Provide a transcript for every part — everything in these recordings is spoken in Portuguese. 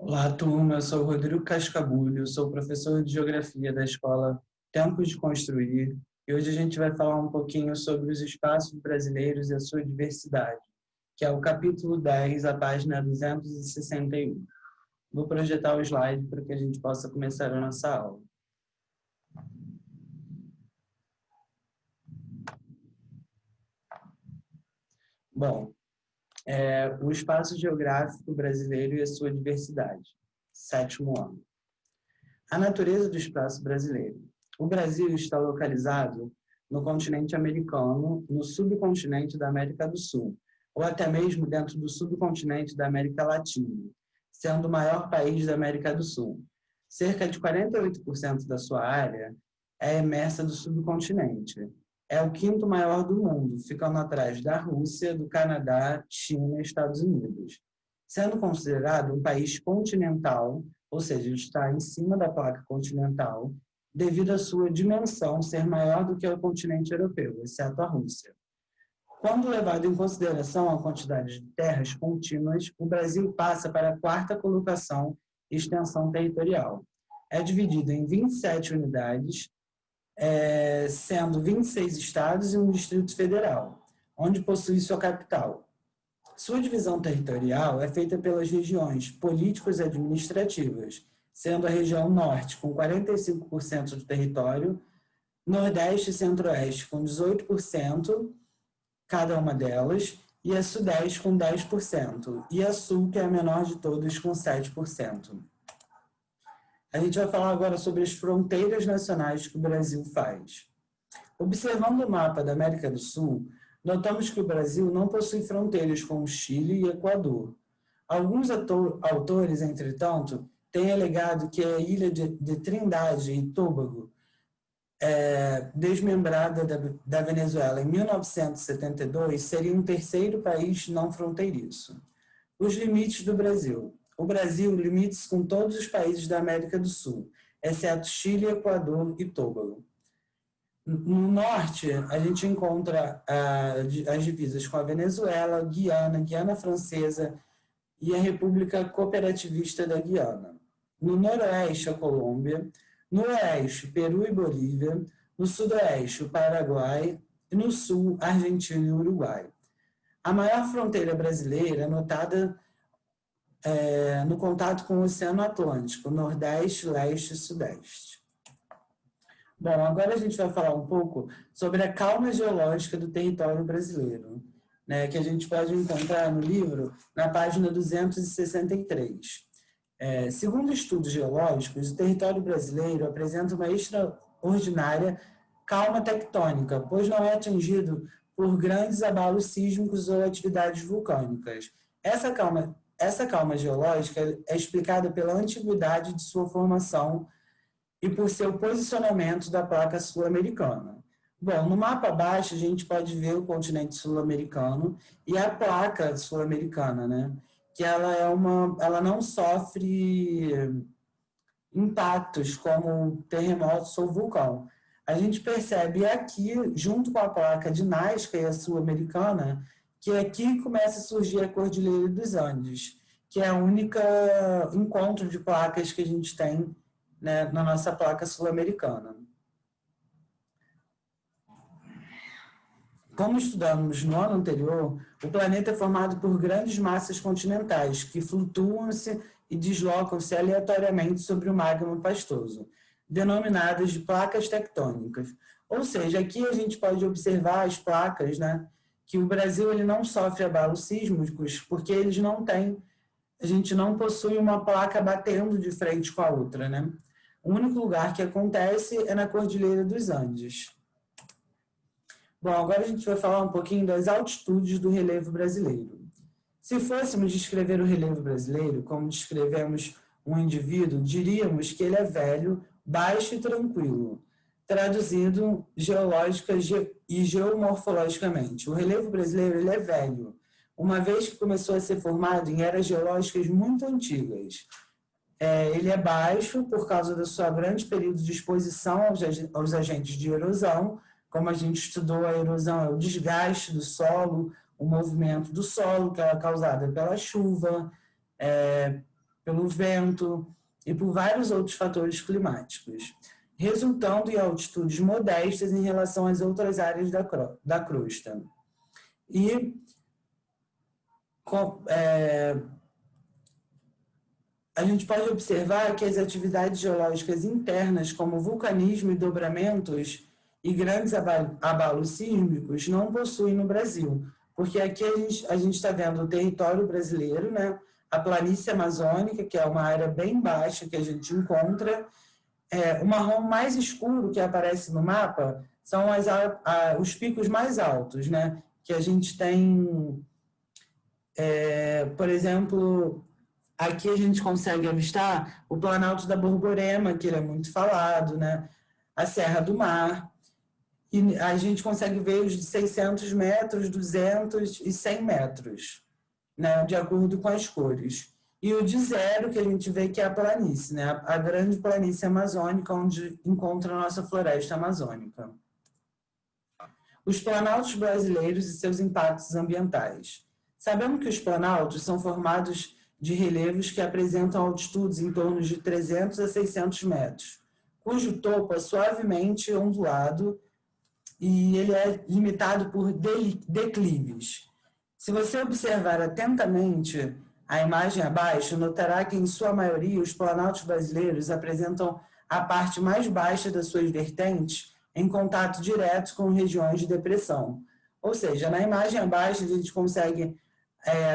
Olá, turma. Eu sou o Rodrigo Cascabulho, sou professor de Geografia da Escola Tempos de Construir, e hoje a gente vai falar um pouquinho sobre os espaços brasileiros e a sua diversidade, que é o capítulo 10, a página 261. Vou projetar o slide para que a gente possa começar a nossa aula. Bom, o espaço geográfico brasileiro e a sua diversidade, sétimo ano. A natureza do espaço brasileiro. O Brasil está localizado no continente americano, no subcontinente da América do Sul, ou até mesmo dentro do subcontinente da América Latina, sendo o maior país da América do Sul. Cerca de 48% da sua área é emersa do subcontinente. É o quinto maior do mundo, ficando atrás da Rússia, do Canadá, China e Estados Unidos. Sendo considerado um país continental, ou seja, está em cima da placa continental, devido à sua dimensão ser maior do que o continente europeu, exceto a Rússia. Quando levado em consideração a quantidade de terras contínuas, o Brasil passa para a quarta colocação em extensão territorial. É dividido em 27 unidades, sendo 26 estados e um Distrito Federal, onde possui sua capital. Sua divisão territorial é feita pelas regiões políticas e administrativas, sendo a região norte com 45% do território, nordeste e centro-oeste com 18%, cada uma delas, e a sudeste com 10%, e a sul, que é a menor de todas, com 7%. A gente vai falar agora sobre as fronteiras nacionais que o Brasil faz. Observando o mapa da América do Sul, notamos que o Brasil não possui fronteiras com o Chile e Equador. Alguns autores, entretanto, têm alegado que a ilha de Trindade e Tobago, desmembrada da Venezuela em 1972, seria um terceiro país não fronteiriço. Os limites do Brasil. O Brasil limita-se com todos os países da América do Sul, exceto Chile, Equador e Tobago. No norte, a gente encontra as divisas com a Venezuela, Guiana Francesa e a República Cooperativista da Guiana. No noroeste, a Colômbia. No oeste, Peru e Bolívia. No sudoeste, o Paraguai. E no sul, Argentina e Uruguai. A maior fronteira brasileira é notada no contato com o Oceano Atlântico, Nordeste, Leste e Sudeste. Bom, agora a gente vai falar um pouco sobre a calma geológica do território brasileiro, né, que a gente pode encontrar no livro, na página 263. Segundo estudos geológicos, o território brasileiro apresenta uma extraordinária calma tectônica, pois não é atingido por grandes abalos sísmicos ou atividades vulcânicas. Essa calma geológica é explicada pela antiguidade de sua formação e por seu posicionamento da placa sul-americana. Bom, no mapa abaixo a gente pode ver o continente sul-americano e a placa sul-americana, né? Que ela não sofre impactos como terremotos ou vulcão. A gente percebe aqui, junto com a placa de Nazca e a sul-americana, que aqui começa a surgir a Cordilheira dos Andes, que é a única encontro de placas que a gente tem, né, na nossa placa sul-americana. Como estudamos no ano anterior, o planeta é formado por grandes massas continentais que flutuam-se e deslocam-se aleatoriamente sobre o magma pastoso, denominadas de placas tectônicas. Ou seja, aqui a gente pode observar as placas, né, que o Brasil ele não sofre abalos sísmicos porque a gente não possui uma placa batendo de frente com a outra, né? O único lugar que acontece é na Cordilheira dos Andes. Bom, agora a gente vai falar um pouquinho das altitudes do relevo brasileiro. Se fôssemos descrever o relevo brasileiro, como descrevemos um indivíduo, diríamos que ele é velho, baixo e tranquilo, traduzindo geológica e geomorfologicamente. O relevo brasileiro ele é velho, uma vez que começou a ser formado em eras geológicas muito antigas. Ele é baixo por causa do seu grande período de exposição aos agentes de erosão. Como a gente estudou, a erosão é o desgaste do solo, o movimento do solo, que é causado pela chuva, pelo vento e por vários outros fatores climáticos, resultando em altitudes modestas em relação às outras áreas da crosta. E a gente pode observar que as atividades geológicas internas, como vulcanismo e dobramentos e grandes abalos sísmicos, não possuem no Brasil, porque aqui a gente está vendo o território brasileiro, né? A planície amazônica, que é uma área bem baixa que a gente encontra. O marrom mais escuro que aparece no mapa são os picos mais altos, né? Que a gente tem, por exemplo, aqui a gente consegue avistar o Planalto da Borborema, que ele é muito falado, né? A Serra do Mar. E a gente consegue ver os de 600 metros, 200 e 100 metros, né? De acordo com as cores. E o de zero, que a gente vê que é a planície, né? A grande planície amazônica, onde encontra a nossa floresta amazônica. Os planaltos brasileiros e seus impactos ambientais. Sabemos que os planaltos são formados de relevos que apresentam altitudes em torno de 300 a 600 metros, cujo topo é suavemente ondulado e ele é limitado por declives. Se você observar atentamente a imagem abaixo, notará que, em sua maioria, os planaltos brasileiros apresentam a parte mais baixa das suas vertentes em contato direto com regiões de depressão. Ou seja, na imagem abaixo a gente consegue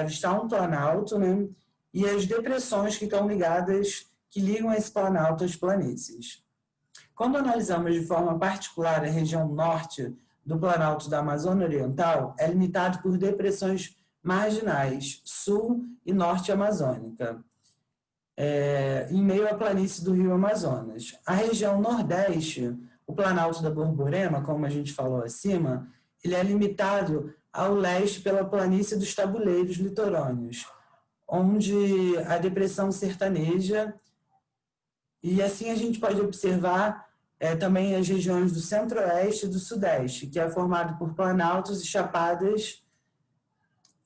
avistar um planalto, né? E as depressões que estão ligadas, que ligam esse planalto às planícies. Quando analisamos de forma particular a região norte do Planalto da Amazônia Oriental, é limitado por depressões marginais, sul e norte amazônica, em meio à planície do Rio Amazonas. A região nordeste, o Planalto da Borborema, como a gente falou acima, ele é limitado ao leste pela planície dos Tabuleiros litorâneos, onde a depressão sertaneja, e assim a gente pode observar também as regiões do centro-oeste e do sudeste, que é formado por planaltos e chapadas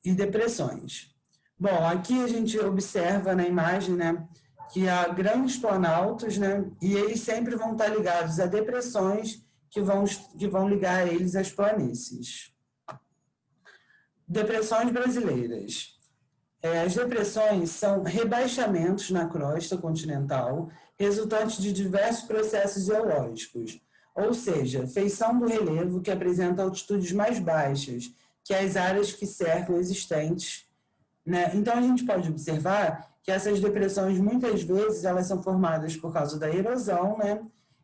e depressões. Bom, aqui a gente observa na imagem, né, que há grandes planaltos, né, e eles sempre vão estar ligados a depressões que vão ligar eles às planícies. Depressões brasileiras. As depressões são rebaixamentos na crosta continental, resultantes de diversos processos geológicos, ou seja, feição do relevo que apresenta altitudes mais baixas que as áreas que cercam existentes, né? Então, a gente pode observar que essas depressões, muitas vezes, elas são formadas por causa da erosão, né?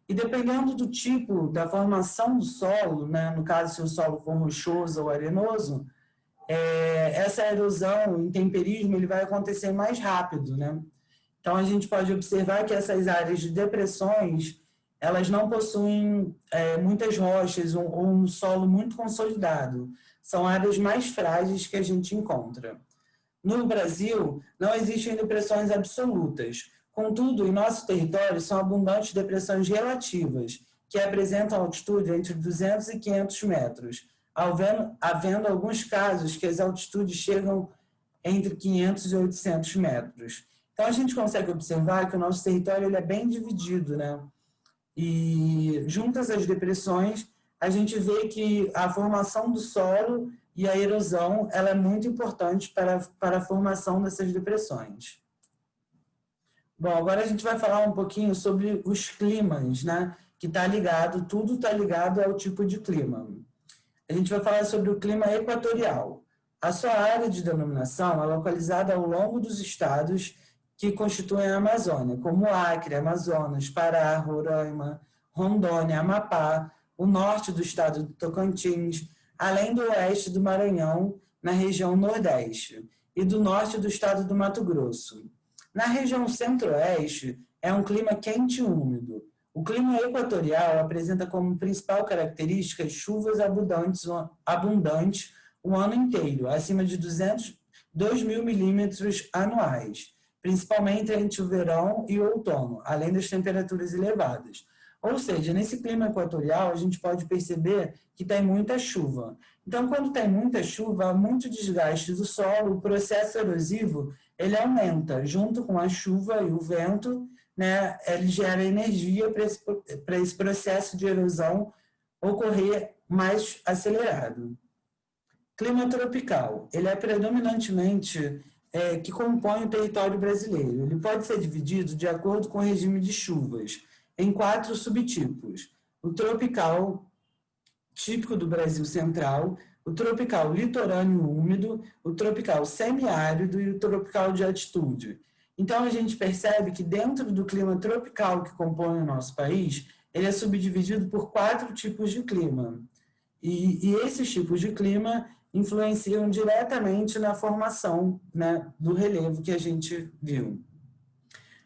E dependendo do tipo da formação do solo, né? No caso, se o solo for rochoso ou arenoso, essa erosão, o intemperismo, ele vai acontecer mais rápido, né? Então, a gente pode observar que essas áreas de depressões, elas não possuem muitas rochas ou um solo muito consolidado. São áreas mais frágeis que a gente encontra. No Brasil, não existem depressões absolutas. Contudo, em nosso território, são abundantes depressões relativas, que apresentam altitude entre 200 e 500 metros, havendo alguns casos que as altitudes chegam entre 500 e 800 metros. Então, a gente consegue observar que o nosso território ele é bem dividido, né? E, juntas as depressões, a gente vê que a formação do solo e a erosão ela é muito importante para a formação dessas depressões. Bom, agora a gente vai falar um pouquinho sobre os climas, né? Que está ligado, tudo está ligado ao tipo de clima. A gente vai falar sobre o clima equatorial. A sua área de denominação é localizada ao longo dos estados que constituem a Amazônia, como Acre, Amazonas, Pará, Roraima, Rondônia, Amapá, o norte do estado do Tocantins, além do oeste do Maranhão, na região nordeste, e do norte do estado do Mato Grosso. Na região centro-oeste, é um clima quente e úmido. O clima equatorial apresenta como principal característica chuvas abundantes o ano inteiro, acima de 2.000 milímetros anuais, principalmente entre o verão e o outono, além das temperaturas elevadas. Ou seja, nesse clima equatorial, a gente pode perceber que tem muita chuva. Então, quando tem muita chuva, há muito desgaste do solo, o processo erosivo ele aumenta, junto com a chuva e o vento, né, ele gera energia para esse processo de erosão ocorrer mais acelerado. Clima tropical, ele é predominantemente que compõe o território brasileiro. Ele pode ser dividido de acordo com o regime de chuvas, em 4 subtipos. O tropical, típico do Brasil Central, o tropical litorâneo úmido, o tropical semiárido e o tropical de altitude. Então, a gente percebe que dentro do clima tropical que compõe o nosso país, ele é subdividido por 4 tipos de clima. E esses tipos de clima influenciam diretamente na formação, né, do relevo que a gente viu.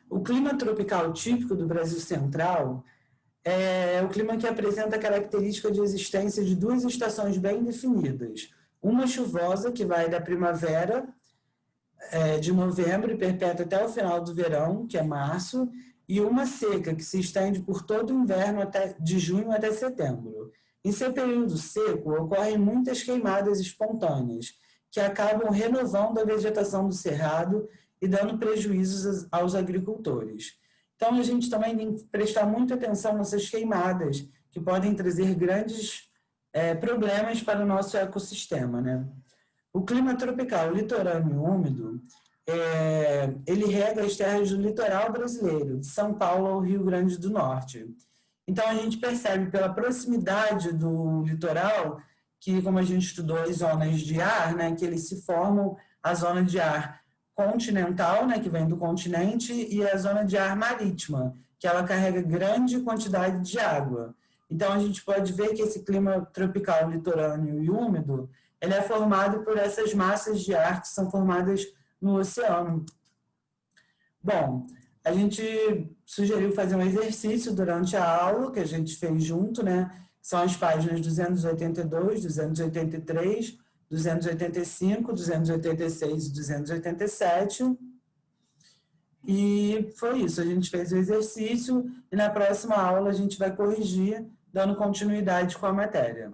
O clima tropical típico do Brasil Central é o clima que apresenta a característica de existência de 2 estações bem definidas. Uma chuvosa, que vai da primavera, de novembro e perpétua até o final do verão, que é março, e uma seca, que se estende por todo o inverno de junho até setembro. Em seu período seco, ocorrem muitas queimadas espontâneas, que acabam renovando a vegetação do cerrado e dando prejuízos aos agricultores. Então, a gente também tem que prestar muita atenção nessas queimadas, que podem trazer grandes problemas para o nosso ecossistema, né? O clima tropical litorâneo e úmido, ele rega as terras do litoral brasileiro, de São Paulo ao Rio Grande do Norte. Então, a gente percebe pela proximidade do litoral que, como a gente estudou as zonas de ar, né, que eles se formam a zona de ar continental, né, que vem do continente, e a zona de ar marítima, que ela carrega grande quantidade de água. Então, a gente pode ver que esse clima tropical litorâneo e úmido, ele é formado por essas massas de ar que são formadas no oceano. Bom, a gente sugeriu fazer um exercício durante a aula, que a gente fez junto, né? São as páginas 282, 283, 285, 286 e 287. E foi isso, a gente fez o exercício e na próxima aula a gente vai corrigir, dando continuidade com a matéria.